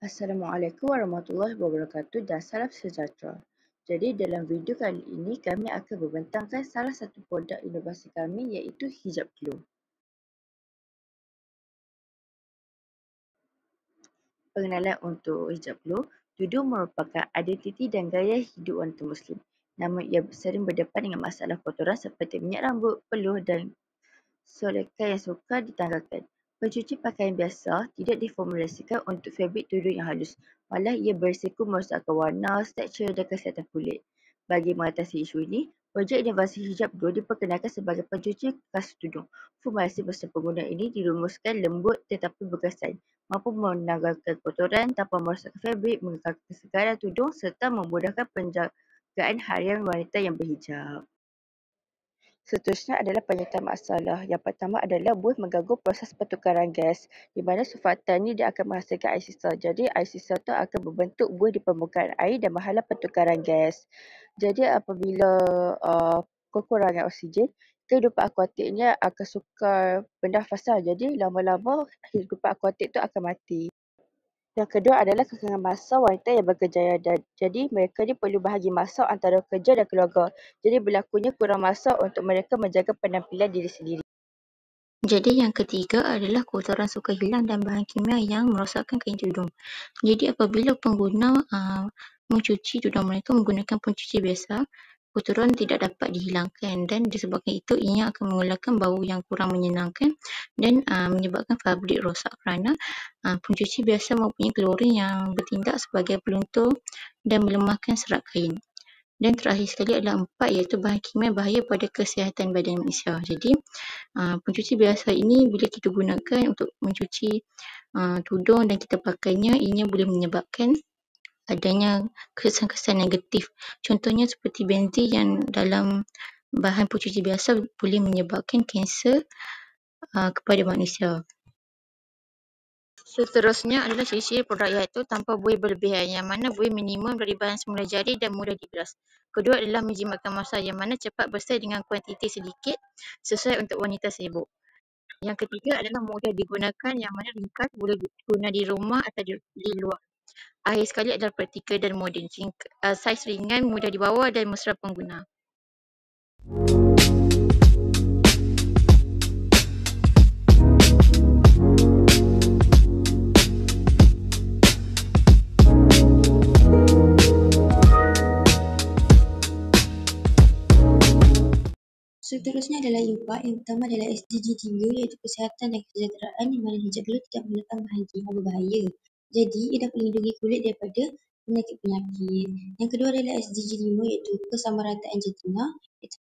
Assalamualaikum warahmatullahi wabarakatuh dan salam sejahtera. Jadi dalam video kali ini kami akan membentangkan salah satu produk inovasi kami iaitu hijab glow. Pengenalan untuk hijab glow, tudung merupakan identiti dan gaya hidup wanita Muslim. Namun ia sering berdepan dengan masalah kotoran seperti minyak rambut, peluh dan solekan yang sukar ditanggalkan. Pencuci pakaian biasa tidak diformulasikan untuk fabrik tudung yang halus. Malah ia berisiko merosakkan warna, tekstur dan kesihatan kulit. Bagi mengatasi isu ini, projek inovasi hijab glow diperkenalkan sebagai pencuci khas tudung. Formulasi bersama pengguna ini dirumuskan lembut tetapi berkesan, mampu menanggalkan kotoran tanpa merosakkan fabrik, mengekalkan kesegaran tudung serta memudahkan penjagaan harian wanita yang berhijab. Seterusnya adalah penyertaan masalah. Yang pertama adalah boleh mengganggu proses pertukaran gas, di mana surfaktan ini dia akan menghasilkan air sisa. Jadi air sisa itu akan berbentuk buih di permukaan air dan menghalang pertukaran gas. Jadi apabila kekurangan oksigen, kehidupan akuatiknya akan sukar bernafas. Jadi lama-lama kehidupan akuatik itu akan mati. Yang kedua adalah kekangan masa wanita yang berkejayaan. Jadi mereka ni perlu bahagi masa antara kerja dan keluarga. Jadi berlakunya kurang masa untuk mereka menjaga penampilan diri sendiri. Jadi yang ketiga adalah kotoran suka hilang dan bahan kimia yang merosakkan kain tudung. Jadi apabila pengguna mencuci tudung mereka menggunakan pencuci biasa, kotoran tidak dapat dihilangkan dan disebabkan itu ianya akan mengeluarkan bau yang kurang menyenangkan dan menyebabkan fabrik rosak kerana pencuci biasa mempunyai klorin yang bertindak sebagai peluntur dan melemahkan serat kain. Dan terakhir sekali adalah 4 iaitu bahan kimia bahaya pada kesihatan badan manusia. Jadi pencuci biasa ini bila kita gunakan untuk mencuci tudung dan kita pakainya, ianya boleh menyebabkan adanya kesan-kesan negatif. Contohnya seperti benzin yang dalam bahan pencuci biasa boleh menyebabkan kanser kepada manusia. Seterusnya adalah ciri-ciri produk iaitu tanpa buih berlebihan, yang mana buih minimum dari bahan semula jadi dan mudah diberas. Kedua adalah menjimatkan masa, yang mana cepat bersih dengan kuantiti sedikit sesuai untuk wanita sibuk. Yang ketiga adalah mudah digunakan, yang mana ringkas, boleh digunakan di rumah atau di luar. Akhir sekali adalah praktikal dan moden, saiz ringan, mudah dibawa dan mesra pengguna. Seterusnya adalah IMPA. Yang pertama adalah SDG 3 iaitu kesihatan dan kesejahteraan, di mana hijab glow tidak menggunakan bahan kimia berbahaya. Jadi ia dapat melindungi kulit daripada penyakit-penyakit. Yang kedua adalah SDG 5 iaitu kesamarataan jantina, iaitu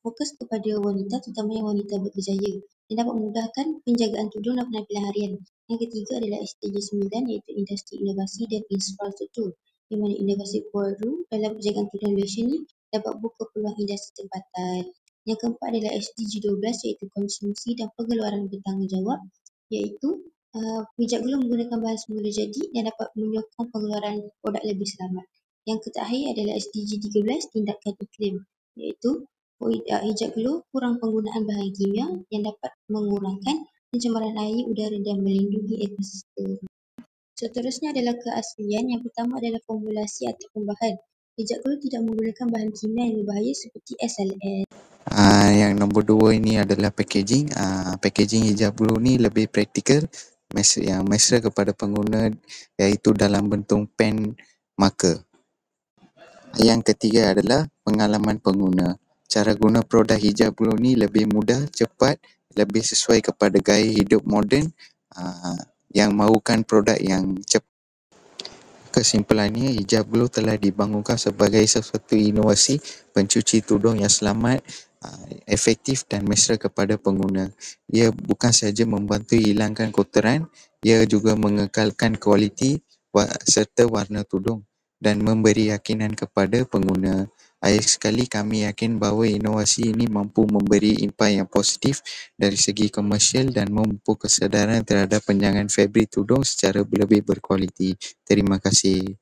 fokus kepada wanita, terutamanya wanita berkejaya, dan dapat memudahkan penjagaan tudung dan penampilan harian. Yang ketiga adalah SDG 9 iaitu industri inovasi dan infrastruktur, di mana inovasi baru dalam penjagaan tudung Malaysia ni dapat buka peluang industri tempatan. Yang keempat adalah SDG 12 iaitu konsumsi dan pengeluaran bertanggungjawab, iaitu hijab glow menggunakan bahan semula jadi dan dapat menyokong pengeluaran produk lebih selamat. Yang terakhir adalah SDG 13 tindakan iklim, iaitu hijab glow kurang penggunaan bahan kimia yang dapat mengurangkan pencemaran air, udara dan melindungi ekosistem. Seterusnya adalah keaslian. Yang pertama adalah formulasi atau pembahan. Hijab glow tidak menggunakan bahan kimia yang berbahaya seperti SLS. Yang nombor 2 ini adalah packaging. Packaging hijab glow ni lebih praktikal, yang mesra kepada pengguna, iaitu dalam bentuk pen marker. Yang ketiga adalah pengalaman pengguna. Cara guna produk hijab glow ni lebih mudah, cepat, lebih sesuai kepada gaya hidup moden yang mahukan produk yang cepat. Kesimpulannya, hijab glow telah dibangunkan sebagai sesuatu inovasi pencuci tudung yang selamat, efektif dan mesra kepada pengguna. Ia bukan sahaja membantu hilangkan kotoran, ia juga mengekalkan kualiti serta warna tudung dan memberi yakinan kepada pengguna. Akhir sekali, kami yakin bahawa inovasi ini mampu memberi impak yang positif dari segi komersial dan memupuk kesedaran terhadap penjangan fabrik tudung secara lebih berkualiti. Terima kasih.